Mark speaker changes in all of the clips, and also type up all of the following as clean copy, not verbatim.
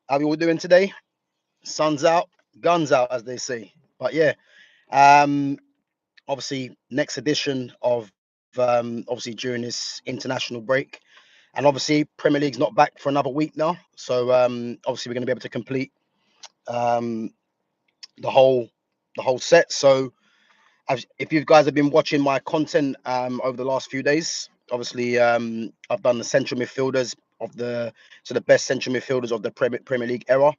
Speaker 1: How we all doing today? Sun's out, guns out, as they say. But yeah, um, obviously next edition of obviously during this international break, and obviously Premier League's not back for another week now. So obviously we're going to be able to complete um, the whole set. So if you guys have been watching my content over the last few days, obviously I've done the central midfielders of the best central midfielders of the Premier League era.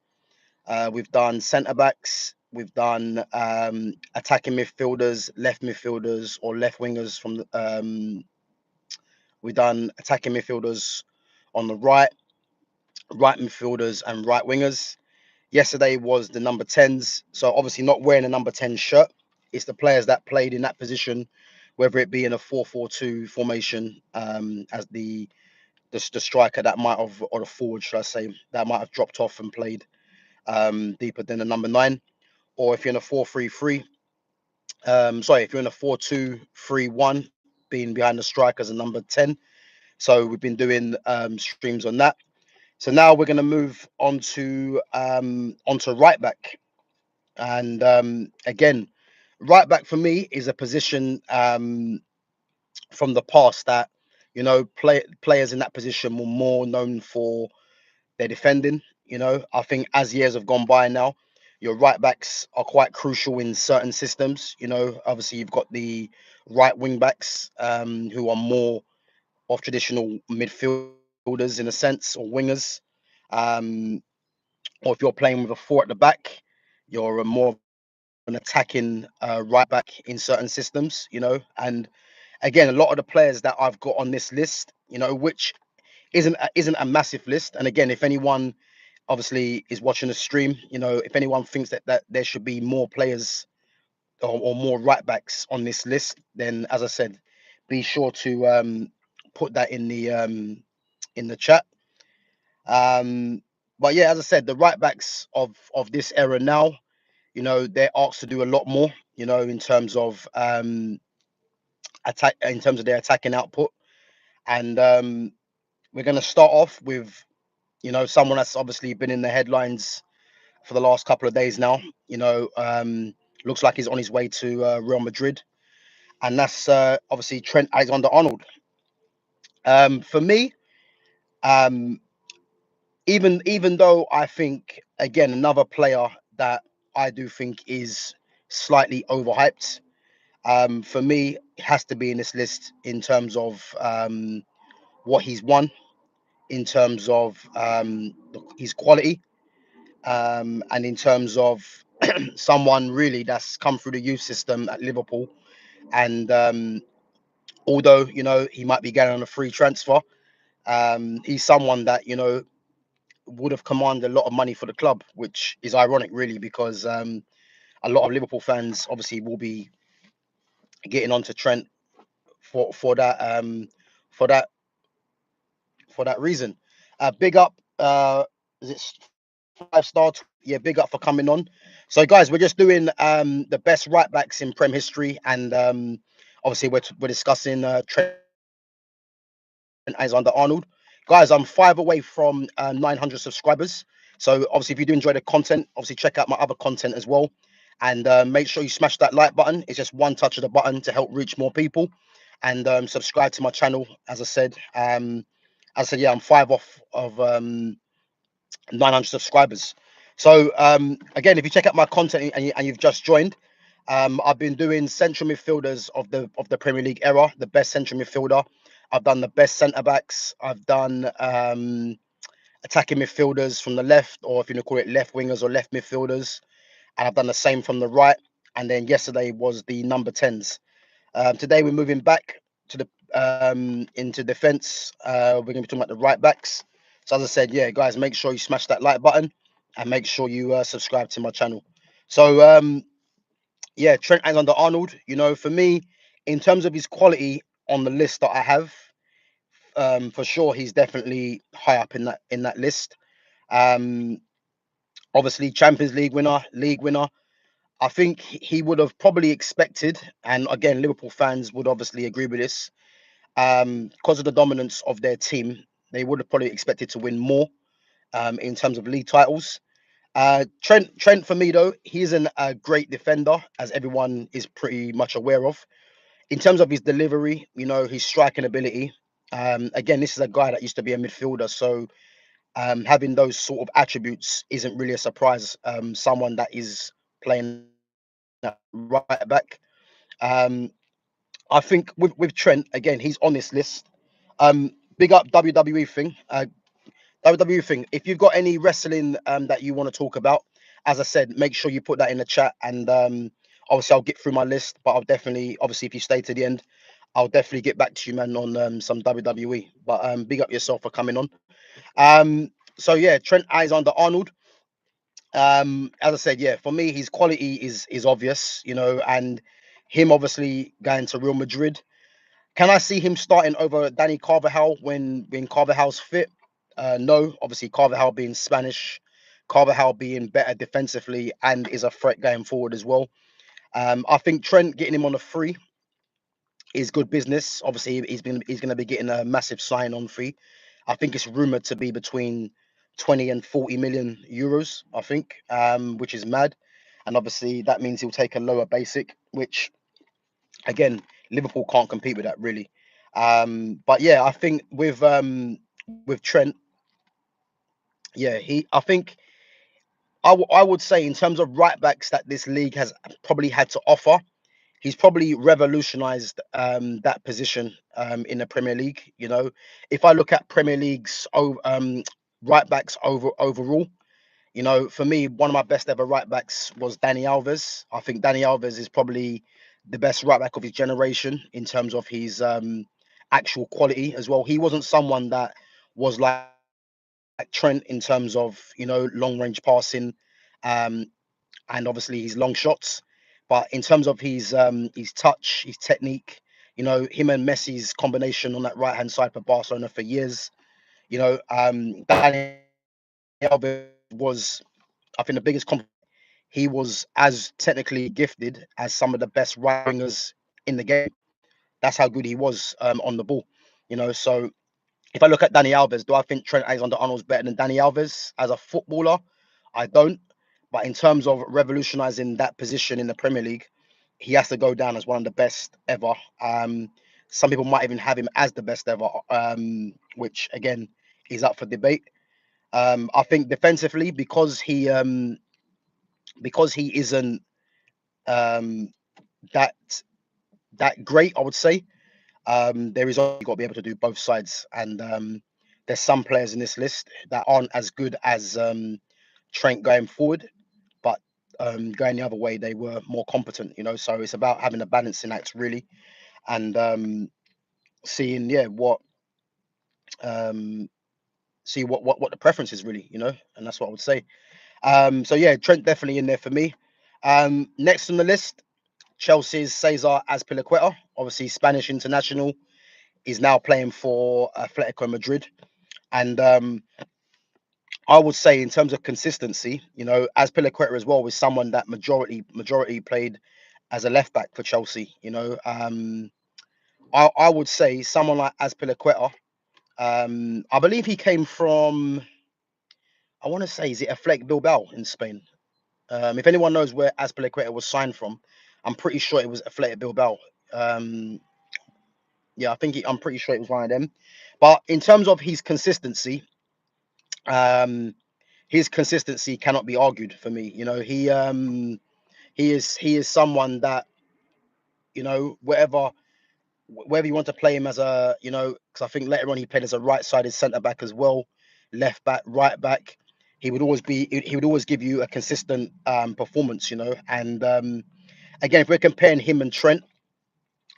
Speaker 1: We've done centre backs. We've done attacking midfielders, left midfielders, or left wingers. We've done attacking midfielders on the right midfielders, and right wingers. Yesterday was the number 10s. So obviously not wearing a number 10 shirt. It's the players that played in that position, whether it be in a 4-4-2 formation as the striker that might have, or the forward, should I say, that might have dropped off and played deeper than the number 9. Or if you're in a 4-3-3, sorry, if you're in a 4-2-3-1, being behind the striker as a number 10. So we've been doing streams on that. So now we're going to move on to onto right back. And again, right back for me is a position from the past that players in that position were more known for their defending. I think as years have gone by now, your right backs are quite crucial in certain systems. Obviously you've got the right wing backs who are more of traditional midfielders in a sense, or wingers. Um, or if you're playing with a four at the back, you're more of an attacking right back in certain systems. And again, a lot of the players that I've got on this list, which isn't a massive list. And again, if anyone obviously is watching the stream, if anyone thinks that there should be more players or more right backs on this list, then as I said, be sure to put that in the chat. Um, but yeah, as I said, the right backs of this era now, they're asked to do a lot more, in terms of in terms of their attacking output. And we're going to start off with someone that's obviously been in the headlines for the last couple of days now. Looks like he's on his way to Real Madrid, and that's obviously Trent Alexander-Arnold. For me, um, even though I think again another player that I do think is slightly overhyped. For me, it has to be in this list in terms of what he's won, in terms of his quality, and in terms of someone really that's come through the youth system at Liverpool. And although he might be getting on a free transfer, he's someone that would have commanded a lot of money for the club, which is ironic, really, because a lot of Liverpool fans obviously will be getting onto Trent for that for that for that reason. Big up, is it 5 star? Yeah, big up for coming on. So, guys, we're just doing the best right backs in Prem history, and obviously we're discussing Trent Alexander-Arnold. Guys, I'm 5 away from 900 subscribers. So, obviously, if you do enjoy the content, obviously check out my other content as well. And make sure you smash that like button. It's just one touch of the button to help reach more people. And subscribe to my channel. As I said, yeah, I'm 5 off of 900 subscribers. So again, if you check out my content and you've just joined, I've been doing central midfielders of the Premier League era, the best central midfielder. I've done the best centre backs. I've done attacking midfielders from the left, or if you want to call it left wingers or left midfielders, and I've done the same from the right. And then yesterday was the number 10s. Today we're moving back to the into defence. We're going to be talking about the right backs. So as I said, yeah, guys, make sure you smash that like button and make sure you subscribe to my channel. So yeah, Trent Alexander-Arnold. For me, in terms of his quality on the list that I have, for sure he's definitely high up in that list. Um, Obviously, Champions League winner, league winner. I think he would have probably expected, and again, Liverpool fans would obviously agree with this, because of the dominance of their team, they would have probably expected to win more. in terms of league titles. Trent for me though, he's a great defender, as everyone is pretty much aware of. In terms of his delivery, his striking ability. Again, this is a guy that used to be a midfielder, so having those sort of attributes isn't really a surprise. Someone that is playing at right back. Um, I think with Trent again, he's on this list. Big up WWE thing. WWE thing. If you've got any wrestling that you want to talk about, as I said, make sure you put that in the chat, and obviously I'll get through my list. But I'll definitely, obviously, if you stay to the end, I'll definitely get back to you, man, on some WWE. But big up yourself for coming on. So yeah, Trent Alexander-Arnold. As I said, yeah, for me, his quality is obvious, and him obviously going to Real Madrid. Can I see him starting over Danny Carvajal when Carvajal's fit? No, obviously Carvajal being Spanish, Carvajal being better defensively and is a threat going forward as well. I think Trent getting him on a free is good business. Obviously, he's going to be getting a massive sign on fee. I think it's rumored to be between 20 and 40 million euros. I think, which is mad, and obviously that means he'll take a lower basic, which again Liverpool can't compete with that really. But yeah, I think with Trent, yeah, I think I would say in terms of right backs that this league has probably had to offer, he's probably revolutionized that position in the Premier League. If I look at Premier League's right backs overall, for me, one of my best ever right backs was Danny Alves. I think Danny Alves is probably the best right back of his generation in terms of his actual quality as well. He wasn't someone that was like Trent in terms of long range passing, um, and obviously his long shots. But in terms of his touch, his technique, him and Messi's combination on that right hand side for Barcelona for years. Dani Alves was, I think, the biggest compliment. He was as technically gifted as some of the best right wingers in the game. That's how good he was on the ball. So if I look at Danny Alves, do I think Trent Alexander-Arnold's better than Danny Alves as a footballer? I don't. But in terms of revolutionising that position in the Premier League, he has to go down as one of the best ever. Some people might even have him as the best ever, which again is up for debate. I think defensively, because he isn't um, that that great, I would say. There is got to be able to do both sides, and there's some players in this list that aren't as good as Trent going forward, but going the other way, they were more competent. So it's about having a balancing act really, and seeing um, see what the preference is really, and that's what I would say. So yeah, Trent definitely in there for me. Next on the list, Chelsea's Cesar Azpilicueta, obviously Spanish international, is now playing for Atletico Madrid. And I would say in terms of consistency, Azpilicueta as well was someone that majority played as a left back for Chelsea. I would say someone like Azpilicueta. I believe he came from, I want to say, is it Athletic Bilbao in Spain? If anyone knows where Azpilicueta was signed from, I'm pretty sure it was Athletic Bilbao. Um, yeah, I'm pretty sure it was one of them. But in terms of um, his consistency cannot be argued for me. He is someone that wherever you want to play him as because I think later on he played as a right-sided centre back as well, left back, right back. He would always give you a consistent performance. And again, if we're comparing him and Trent,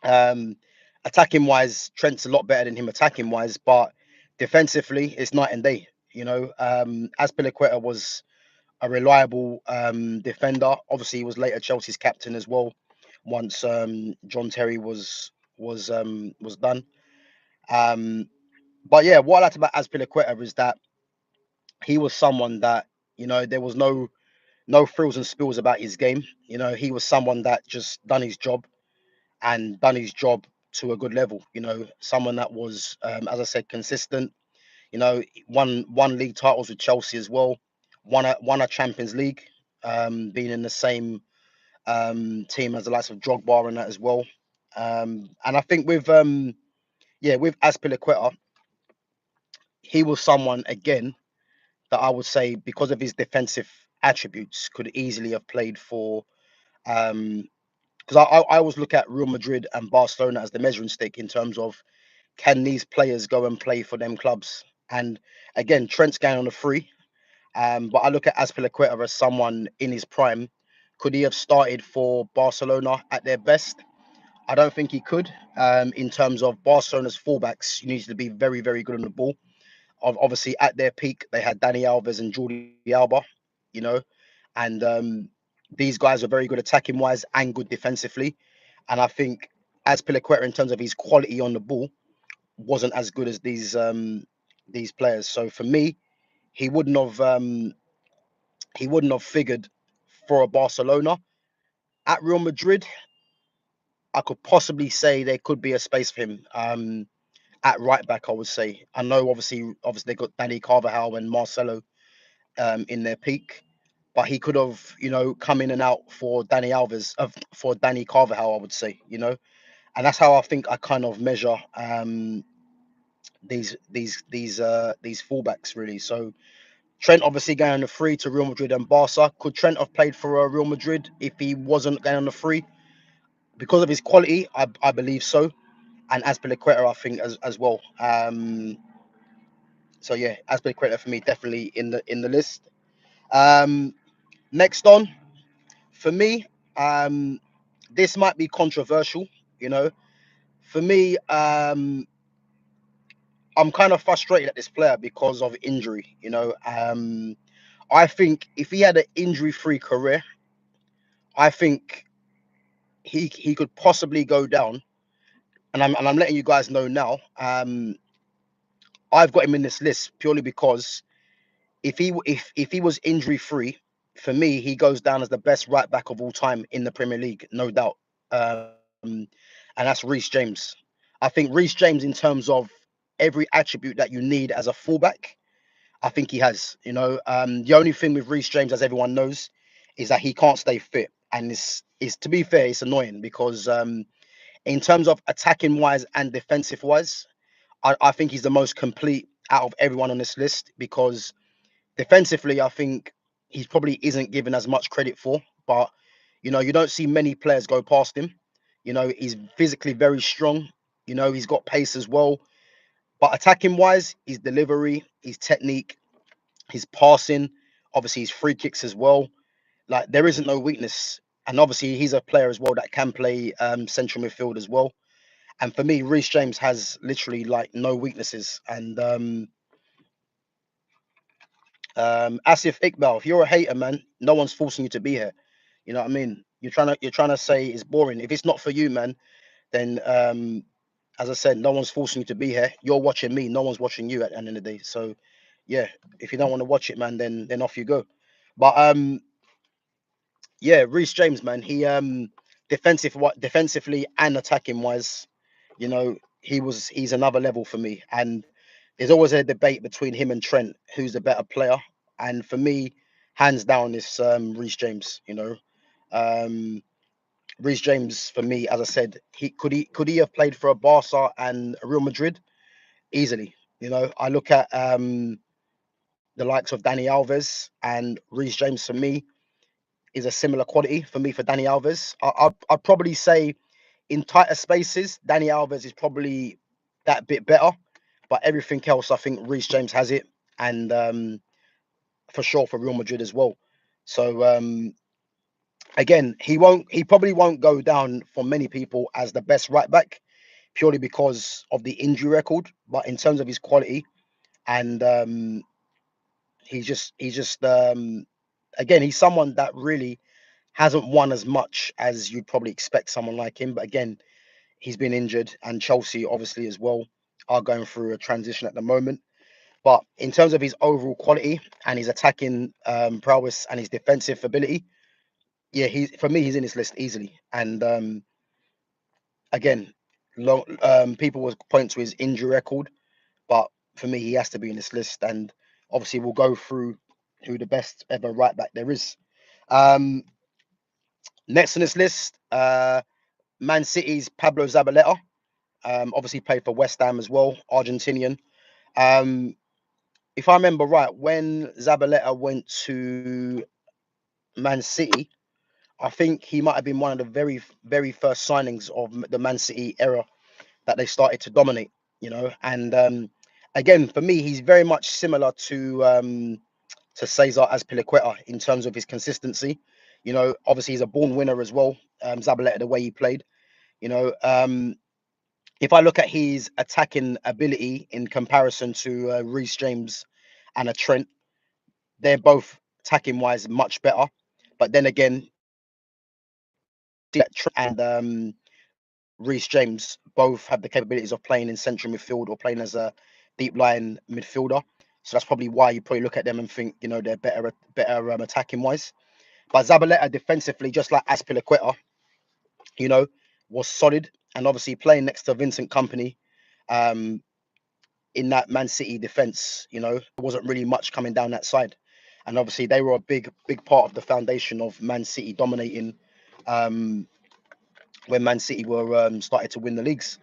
Speaker 1: um, attacking wise, Trent's a lot better than him attacking wise, but defensively, it's night and day. Azpilicueta was a reliable defender. Obviously, he was later Chelsea's captain as well. Once John Terry was done. Um, but yeah, what I liked about Azpilicueta is that he was someone that there was no frills and spills about his game. He was someone that just done his job and done his job to a good level. Someone that was, as I said, consistent. You know, won league titles with Chelsea as well. Won a Champions League, being in the same team as the likes of Drogba and that as well. And I think with Azpilicueta, he was someone again that I would say, because of his defensive attributes, could easily have played for. Because I always look at Real Madrid and Barcelona as the measuring stick in terms of, can these players go and play for them clubs? And again, Trent's going on a free. But I look at Azpilicueta as someone in his prime. Could he have started for Barcelona at their best? I don't think he could. In terms of Barcelona's fullbacks, you need to be very, very good on the ball. Obviously, at their peak, they had Dani Alves and Jordi Alba, you know, and these guys are very good attacking wise and good defensively. And I think Azpilicueta, in terms of his quality on the ball, wasn't as good as these players. So for me, he wouldn't have he wouldn't have figured for a Barcelona. At Real Madrid, I could possibly say there could be a space for him. At right back, I would say. I know, obviously they got Danny Carvajal and Marcelo in their peak, but he could have, come in and out for Danny Alves, for Danny Carvajal, I would say, and that's how I think I kind of measure these fullbacks really. So Trent obviously going on the free to Real Madrid and Barca. Could Trent have played for Real Madrid if he wasn't going on the free? Because of his quality, I believe so. And Azpilicueta, I think as well. So yeah, Azpilicueta for me definitely in the list. Um, Next on for me, this might be controversial. You know, for me, I'm kind of frustrated at this player because of injury. I think if he had an injury-free career, I think he could possibly go down. And I'm letting you guys know now. I've got him in this list purely because if he was injury free, for me, he goes down as the best right back of all time in the Premier League, no doubt. And that's Reece James. I think Reece James, in terms of every attribute that you need as a fullback, I think he has. The only thing with Reece James, as everyone knows, is that he can't stay fit, and is to be fair, it's annoying because in terms of attacking wise and defensive wise, I think he's the most complete out of everyone on this list because defensively, I think he probably isn't given as much credit for, but you don't see many players go past him. He's physically very strong. He's got pace as well. But attacking wise, his delivery, his technique, his passing, obviously his free kicks as well. Like there isn't no weakness. And obviously he's a player as well that can play central midfield as well. And for me, Reece James has literally like no weaknesses. And Asif Iqbal, if you're a hater, man, no one's forcing you to be here. You know what I mean? You're trying to say it's boring. If it's not for you, man, then as I said, no one's forcing you to be here. You're watching me. No one's watching you at the end of the day. So yeah, if you don't want to watch it, man, then off you go. But yeah, Reece James, man, he defensively and attacking wise, he's another level for me. And there's always a debate between him and Trent, who's the better player. And for me, hands down, it's Reece James. Um, Reece James for me, as I said, he could he have played for a Barca and a Real Madrid easily. I look at the likes of Dani Alves and Reece James for me is a similar quality for me for Dani Alves. I'd probably say in tighter spaces, Dani Alves is probably that bit better, but everything else, I think Reece James has it, and for sure for Real Madrid as well. So again, he probably won't go down for many people as the best right back purely because of the injury record, but in terms of his quality and he's just again, he's someone that really hasn't won as much as you'd probably expect someone like him. But again, he's been injured, and Chelsea obviously as well are going through a transition at the moment. But in terms of his overall quality and his attacking prowess and his defensive ability, yeah, for me he's in this list easily. And again, people will point to his injury record, but for me, he has to be in this list. And obviously, we'll go through who the best ever right back there is. Um, Next on this list, Man City's Pablo Zabaleta. Obviously played for West Ham as well, Argentinian. Um, if I remember right, when Zabaleta went to Man City, I think he might have been one of the very, very first signings of the Man City era that they started to dominate, And again, for me, he's very much similar to Cesar Azpilicueta in terms of his consistency. Obviously he's a born winner as well. Zabaleta, the way he played, if I look at his attacking ability in comparison to Reece James and a Trent, they're both attacking wise much better. But then again, and Reece James both have the capabilities of playing in central midfield or playing as a deep line midfielder. So that's probably why you probably look at them and think, they're better attacking wise. But Zabaleta defensively, just like Azpilicueta, you know, was solid. And obviously playing next to Vincent Company, um, in that Man City defense, there wasn't really much coming down that side. And obviously they were a big, big part of the foundation of Man City dominating um, when Man City were started to win the leagues.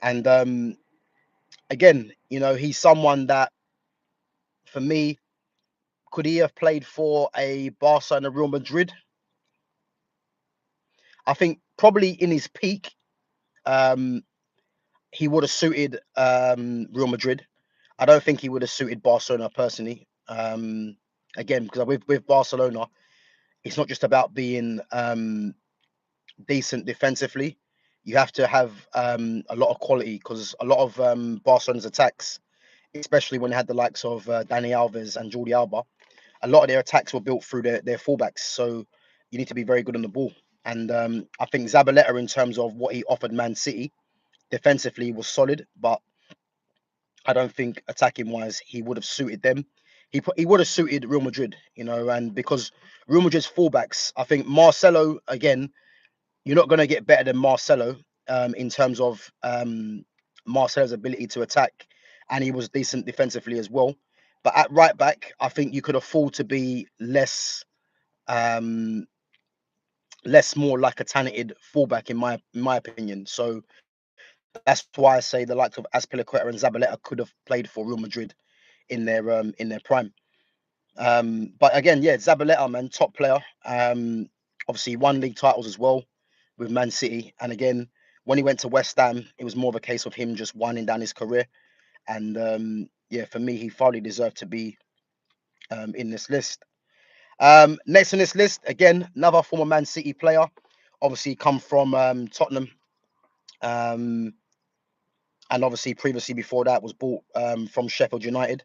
Speaker 1: And again, he's someone that, for me, could he have played for a Barca and a Real Madrid? I think probably in his peak, um, he would have suited Real Madrid. I don't think he would have suited Barcelona personally. Again, because with Barcelona, it's not just about being decent defensively. You have to have a lot of quality, because a lot of Barcelona's attacks, especially when they had the likes of Dani Alves and Jordi Alba, a lot of their attacks were built through their fullbacks. So you need to be very good on the ball. And I think Zabaleta, in terms of what he offered Man City defensively, was solid, but I don't think attacking wise he would have suited them. He would have suited Real Madrid, and because Real Madrid's fullbacks, I think Marcelo, again, you're not going to get better than Marcelo in terms of Marcelo's ability to attack, and he was decent defensively as well. But at right back, I think you could afford to be um, less more like a talented fullback in my opinion. So that's why I say the likes of Azpilicueta and Zabaleta could have played for Real Madrid in their prime. But again, yeah, Zabaleta, man, top player. Obviously won league titles as well with Man City. And again, when he went to West Ham, it was more of a case of him just winding down his career. And yeah, for me, he thoroughly deserved to be in this list. Next on this list, again, another former Man City player. Obviously, come from Tottenham. Um, and obviously, previously before that, was bought from Sheffield United.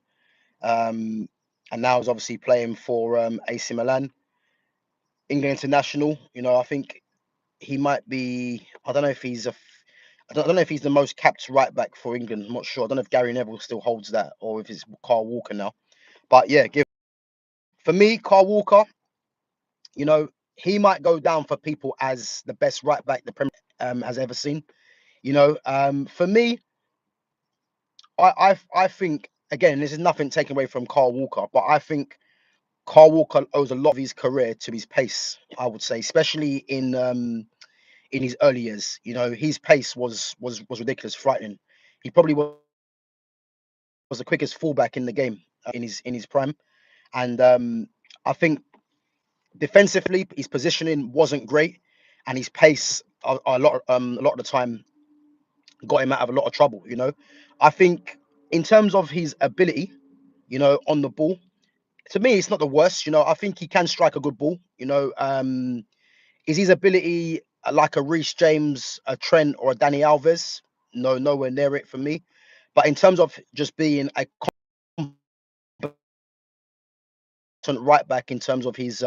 Speaker 1: Um, and now is obviously playing for AC Milan. England international. I think he might be. I don't know if he's a. I don't know if he's the most capped right back for England. I'm not sure. I don't know if Gary Neville still holds that or if it's Carl Walker now. But yeah, for me, Carl Walker. You know, he might go down for people as the best right back the Premier has ever seen. For me, I think, again, this is nothing taken away from Carl Walker, but I think Carl Walker owes a lot of his career to his pace. I would say, especially in his early years. His pace was ridiculous, frightening. He probably was the quickest fullback in the game in his prime. And I think defensively, his positioning wasn't great, and his pace a lot of the time got him out of a lot of trouble. I think in terms of his ability, on the ball, to me, it's not the worst. I think he can strike a good ball. Is his ability like a Reece James, a Trent, or a Dani Alves? No, nowhere near it for me. But in terms of just being a right back, in terms of his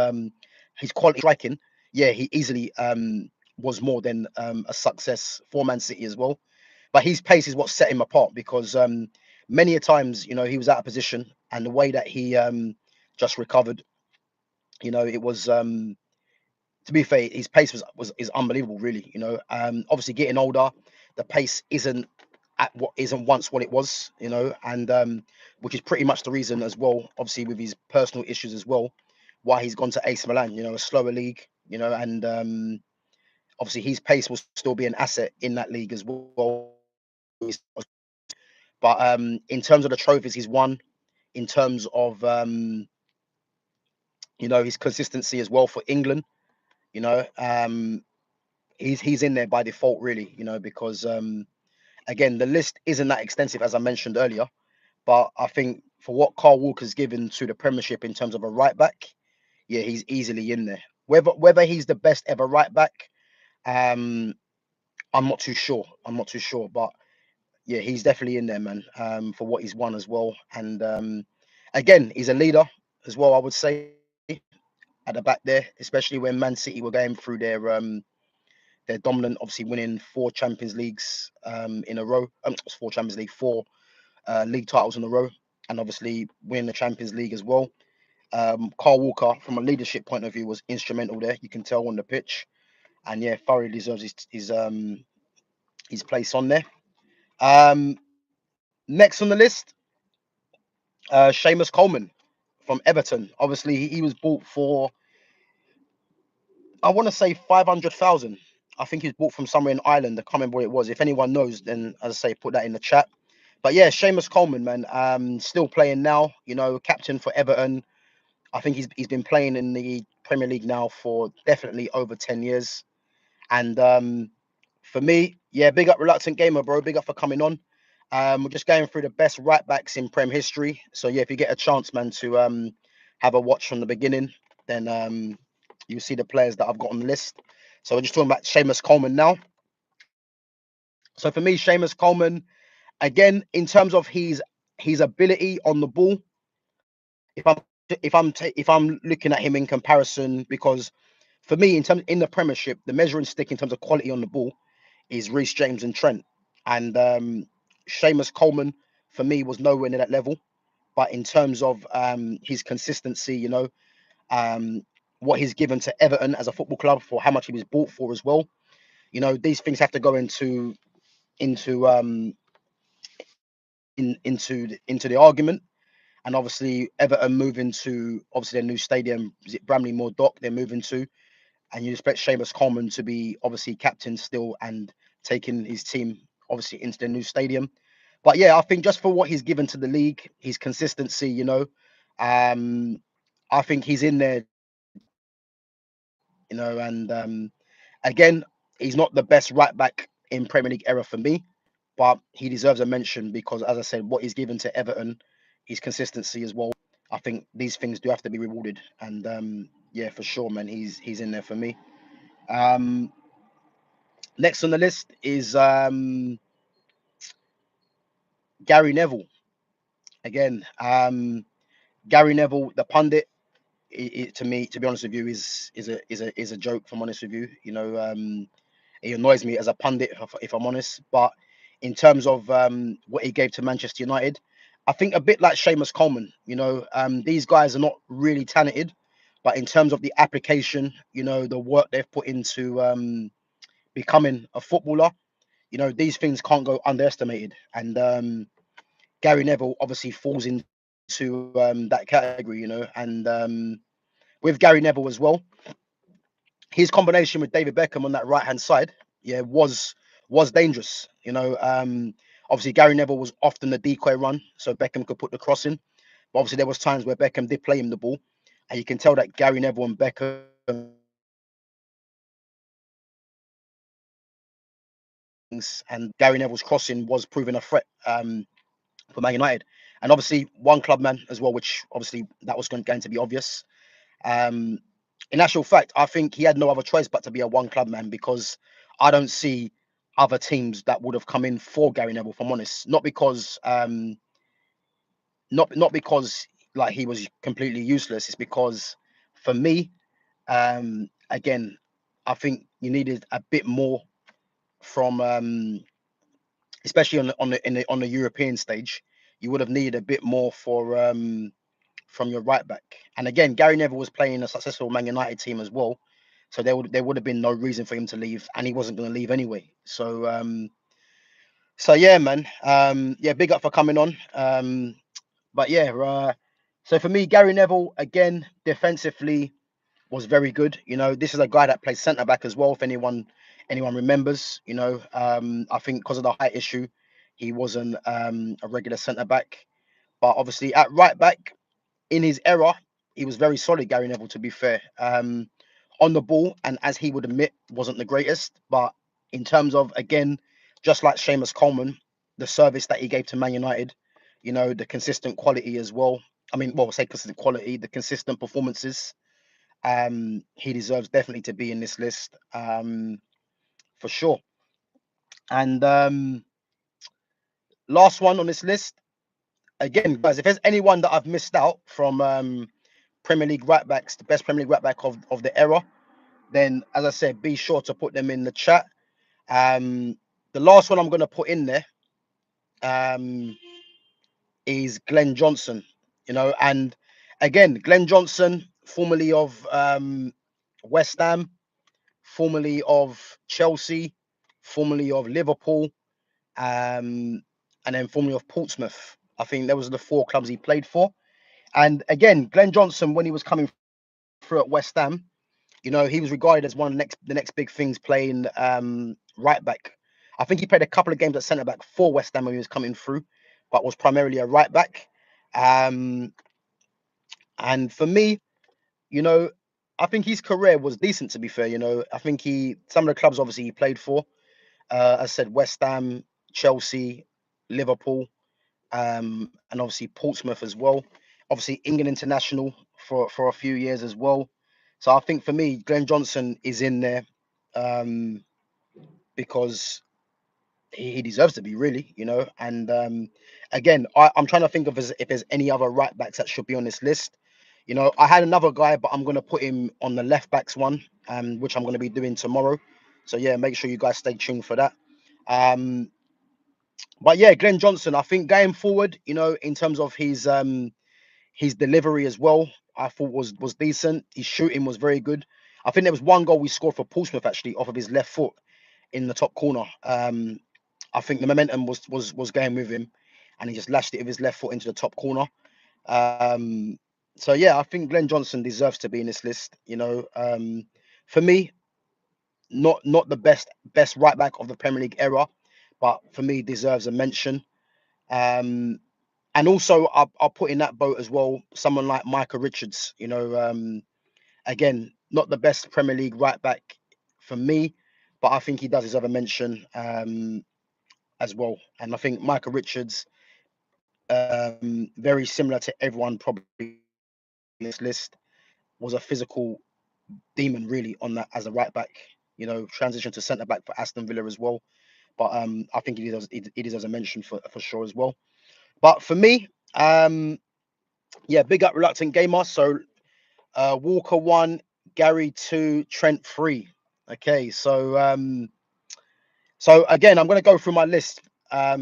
Speaker 1: quality striking, yeah, he easily was more than a success for Man City as well. But his pace is what set him apart, because many a times, he was out of position, and the way that he just recovered, it was to be fair, his pace is unbelievable, really. Obviously getting older, the pace isn't. at what isn't once what it was, and which is pretty much the reason as well, obviously with his personal issues as well, why he's gone to AC Milan, a slower league, and obviously his pace will still be an asset in that league as well. But in terms of the trophies he's won, in terms of his consistency as well for England, you know, um, he's in there by default, really, because again, the list isn't that extensive as I mentioned earlier. But I think for what Carl Walker's given to the Premiership in terms of a right back, yeah, he's easily in there. Whether he's the best ever right back, um, I'm not too sure. But yeah, he's definitely in there, man. For what he's won as well, and again, he's a leader as well. I would say at the back there, especially when Man City were going through their dominant, obviously winning 4 Champions Leagues in a row. 4 Champions League, 4 league titles in a row, and obviously winning the Champions League as well. Carl Walker, from a leadership point of view, was instrumental there. You can tell on the pitch, and yeah, thoroughly deserves his place on there. Um, Next on the list, Seamus Coleman from Everton. Obviously, he was bought for, I want to say 500,000. I think he was bought from somewhere in Ireland. I can't remember what it was. If anyone knows, then as I say, put that in the chat. But yeah, Seamus Coleman, man, still playing now. Captain for Everton. I think he's been playing in the Premier League now for definitely over 10 years. And for me, yeah, big up Reluctant Gamer, bro. Big up for coming on. We're just going through the best right backs in Prem history. So yeah, if you get a chance, man, to have a watch from the beginning, then you see the players that I've got on the list. So we're just talking about Seamus Coleman now. So for me, Seamus Coleman, again, in terms of his ability on the ball, if I'm if I'm looking at him in comparison, because for me, in the Premiership, the measuring stick in terms of quality on the ball is Reece James and Trent, and Seamus Coleman for me was nowhere near that level. But in terms of his consistency, um, what he's given to Everton as a football club for how much he was bought for as well, these things have to go into into the argument. And obviously, Everton moving to obviously their new stadium, is it Bramley Moor Dock? They're moving to, and you expect Seamus Coleman to be obviously captain still and taking his team obviously into the new stadium. But yeah, I think just for what he's given to the league, his consistency, I think he's in there, and again, he's not the best right back in Premier League era for me, but he deserves a mention because, as I said, what he's given to Everton, his consistency as well. I think these things do have to be rewarded, and yeah, for sure, man, he's in there for me. Um, Next on the list is Gary Neville. Again, Gary Neville, the pundit, to me, to be honest with you, is a joke. If I'm honest with you, he annoys me as a pundit, if I'm honest. But in terms of what he gave to Manchester United, I think a bit like Seamus Coleman. These guys are not really talented, but in terms of the application, the work they've put into becoming a footballer, these things can't go underestimated. And Gary Neville obviously falls into that category, and with Gary Neville as well, his combination with David Beckham on that right hand side, yeah, was dangerous. Obviously Gary Neville was often the decoy run, so Beckham could put the cross in. But obviously there was times where Beckham did play him the ball, and you can tell that Gary Neville and Beckham and Gary Neville's crossing was proving a threat for Man United, and obviously one club man as well, which obviously that was going to be obvious. Um, in actual fact, I think he had no other choice but to be a one club man because I don't see other teams that would have come in for Gary Neville. If I'm honest, not because like he was completely useless. It's because for me, again, I think you needed a bit more from, especially on the European stage. You would have needed a bit more from your right back. And again, Gary Neville was playing a successful Man United team as well, so there would have been no reason for him to leave, and he wasn't going to leave anyway. So So yeah, man. Yeah, big up for coming on. But yeah, so for me, Gary Neville again defensively was very good. You know, this is a guy that plays centre back as well. If anyone remembers, you know, I think because of the height issue, he wasn't a regular centre back. But obviously at right back in his era, he was very solid. Gary Neville, to be fair, on the ball, and as he would admit, wasn't the greatest. But in terms of again, just like Seamus Coleman, the service that he gave to Man United, you know, the consistent quality as well. I mean, well, say consistent quality, the consistent performances. He deserves definitely to be in this list, for sure. And last one on this list, again, guys, if there's anyone that I've missed out from Premier League right backs, the best Premier League right back of the era, then as I said, be sure to put them in the chat. The last one I'm going to put in there um, is Glen Johnson, you know, and again, Glen Johnson, formerly of West Ham, formerly of Chelsea, formerly of Liverpool, um, and then formerly of Portsmouth. I think those are the four clubs he played for. And again, Glen Johnson, when he was coming through at West Ham, you know, he was regarded as one of the next big things playing right back. I think he played a couple of games at centre back for West Ham when he was coming through, but was primarily a right back. Um, and for me, you know, I think his career was decent. To be fair, you know, I think some of the clubs obviously he played for, as I said, West Ham, Chelsea, Liverpool, and obviously Portsmouth as well. Obviously England international for a few years as well. So I think for me, Glenn Johnson is in there um, because he deserves to be, really, you know. And again, I'm trying to think of if there's any other right backs that should be on this list. You know, I had another guy, but I'm going to put him on the left backs one, which I'm going to be doing tomorrow. So yeah, make sure you guys stay tuned for that. Um, but yeah, Glenn Johnson, I think going forward, you know, in terms of his delivery as well, I thought was decent. His shooting was very good. I think there was one goal we scored for Portsmouth actually off of his left foot in the top corner. I think the momentum was going with him, and he just lashed it with his left foot into the top corner. Um, so yeah, I think Glenn Johnson deserves to be in this list. You know, for me, not the best right back of the Premier League era, but for me deserves a mention. Um, and also, I'll put in that boat as well someone like Micah Richards. You know, again, not the best Premier League right back for me, but I think he does deserve a mention as well. And I think Micah Richards, very similar to everyone probably on this list, was a physical demon really on that as a right back. You know, transition to centre back for Aston Villa as well. But I think he deserves a mention for sure as well. But for me, yeah, big up reluctant gamer. So Walker 1, Gary 2, Trent 3. Okay, so again, I'm going to go through my list.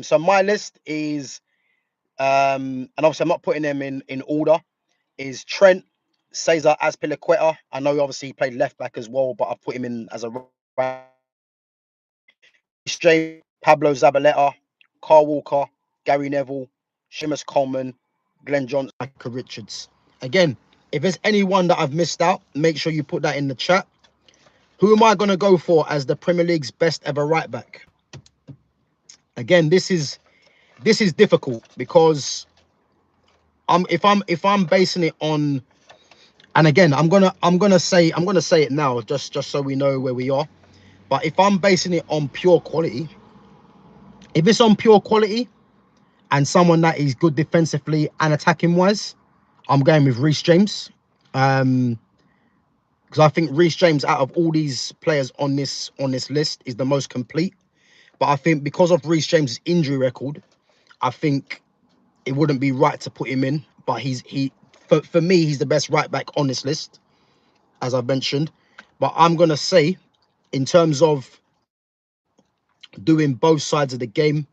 Speaker 1: So my list is, and obviously I'm not putting them in order, is Trent, Cesar Azpilicueta. I know obviously he played left back as well, but I've put him in as a right. Reece James, Pablo Zabaleta, Carl Walker, Gary Neville, Seamus Coleman, Glenn Johnson, Micah Richards. Again, if there's anyone that I've missed out, make sure you put that in the chat. Who am I going to go for as the Premier League's best ever right back? Again, this is difficult because if I'm basing it on, and again, I'm gonna say it now just so we know where we are. But if I'm basing it on pure quality, if it's on pure quality and someone that is good defensively and attacking wise, I'm going with Reece James. Because I think Reece James, out of all these players on this list, is the most complete. But I think because of Reece James' injury record, I think it wouldn't be right to put him in. But for me, he's the best right back on this list, as I've mentioned. But I'm gonna say, in terms of doing both sides of the game,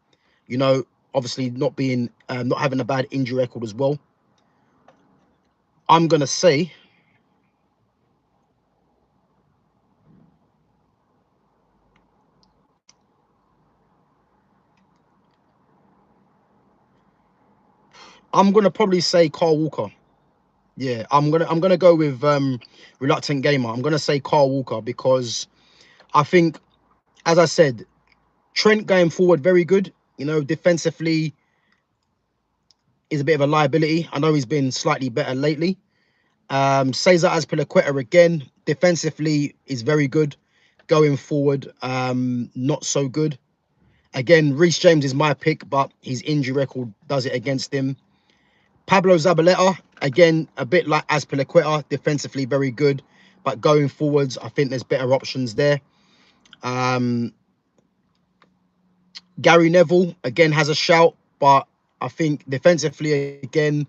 Speaker 1: you know, obviously not having a bad injury record as well, I'm gonna say I'm gonna probably say Carl Walker. Yeah, I'm gonna go with reluctant gamer. I'm gonna say Carl Walker because I think, as I said, Trent going forward very good. You know, defensively is a bit of a liability. I know he's been slightly better lately. Cesar Azpilicueta again, defensively is very good. Going forward, not so good. Again, Reece James is my pick, but his injury record does it against him. Pablo Zabaleta, again, a bit like Azpilicueta, defensively very good, but going forwards, I think there's better options there. Gary Neville, again, has a shout, but I think defensively, again,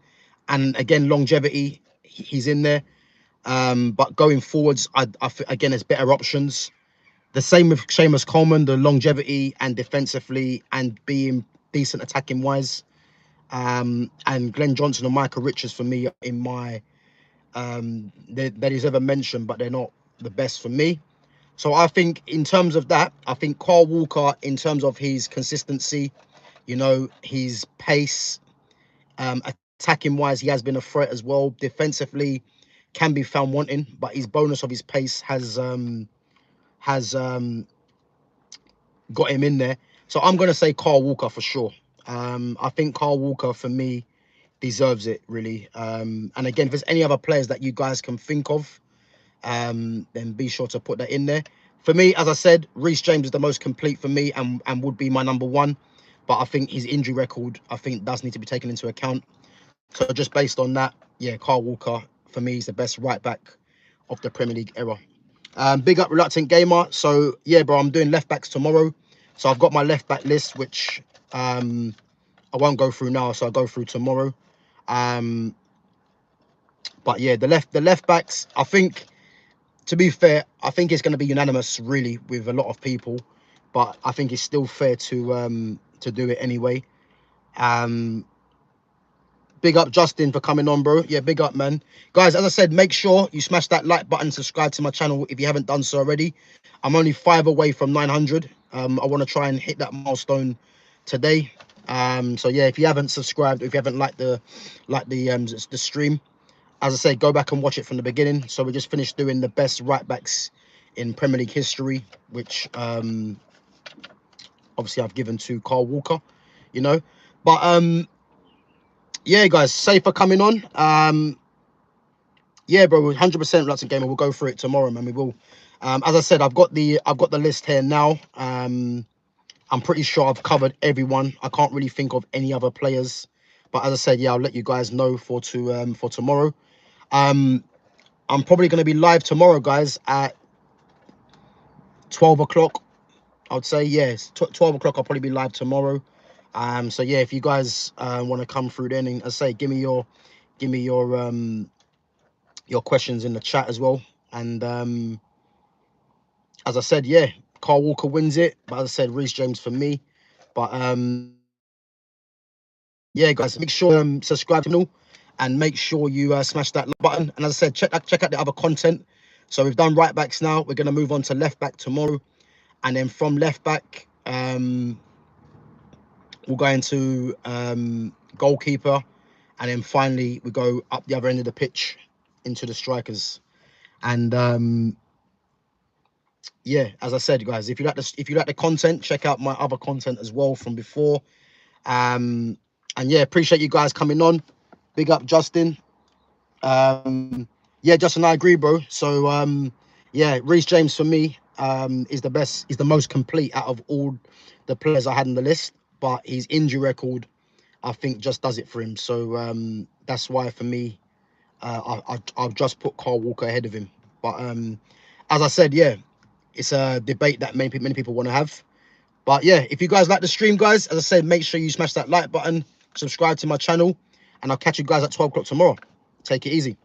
Speaker 1: and again, longevity, he's in there. But going forwards, again, there's better options. The same with Seamus Coleman, the longevity and defensively and being decent attacking wise. And Glen Johnson and Michael Richards for me in my that he's ever mentioned, but they're not the best for me. So I think in terms of that, I think Carl Walker, in terms of his consistency, you know, his pace, attacking wise, he has been a threat as well. Defensively, can be found wanting, but his bonus of his pace has got him in there. So I'm gonna say Carl Walker for sure. I think Carl Walker for me deserves it really. And again, if there's any other players that you guys can think of, then be sure to put that in there. For me, as I said, Reece James is the most complete for me and would be my #1. But I think his injury record, I think, does need to be taken into account. So just based on that, yeah, Carl Walker for me is the best right back of the Premier League era. Big up Reluctant Gamer. So yeah, bro, I'm doing left backs tomorrow. So I've got my left back list, which I won't go through now. So I'll go through tomorrow. But yeah, the left backs, I think, to be fair, I think it's going to be unanimous really with a lot of people. But I think it's still fair to do it anyway. Big up Justin for coming on, bro. Yeah, big up, man. Guys, as I said, make sure you smash that like button, subscribe to my channel if you haven't done so already. I'm only 5 away from 900. I want to try and hit that milestone today. So yeah, if you haven't subscribed, if you haven't liked the stream, as I said, go back and watch it from the beginning. So we just finished doing the best right backs in Premier League history, which obviously I've given to Carl Walker, you know. But yeah, guys, safe for coming on. Yeah, bro, 100% Reluctant Gamer. We'll go through it tomorrow, man. We will. As I said, I've got the list here now. I'm pretty sure I've covered everyone. I can't really think of any other players, but as I said, yeah, I'll let you guys know for tomorrow. I'm probably going to be live tomorrow, guys, at 12 o'clock. I would say yes, 12 o'clock. I'll probably be live tomorrow. So yeah, if you guys want to come through then, and as I say, give me your questions in the chat as well. And as I said, yeah, Carl Walker wins it, but as I said, Reece James for me. But yeah, guys, make sure subscribe to the channel and make sure you smash that like button. And as I said, check out the other content. So we've done right backs now. We're going to move on to left back tomorrow, and then from left back we'll go into goalkeeper, and then finally we go up the other end of the pitch into the strikers. And yeah, as I said, guys, if you like the content, check out my other content as well from before. And yeah, appreciate you guys coming on. Big up Justin. Yeah, Justin, I agree, bro. So yeah, Reece James for me is the best, is the most complete out of all the players I had on the list, but his injury record, I think, just does it for him. So that's why for me, I've just put Carl Walker ahead of him. But as I said, yeah, it's a debate that many people want to have. But yeah, if you guys like the stream, guys, as I said, make sure you smash that like button, subscribe to my channel, and I'll catch you guys at 12 o'clock tomorrow. Take it easy.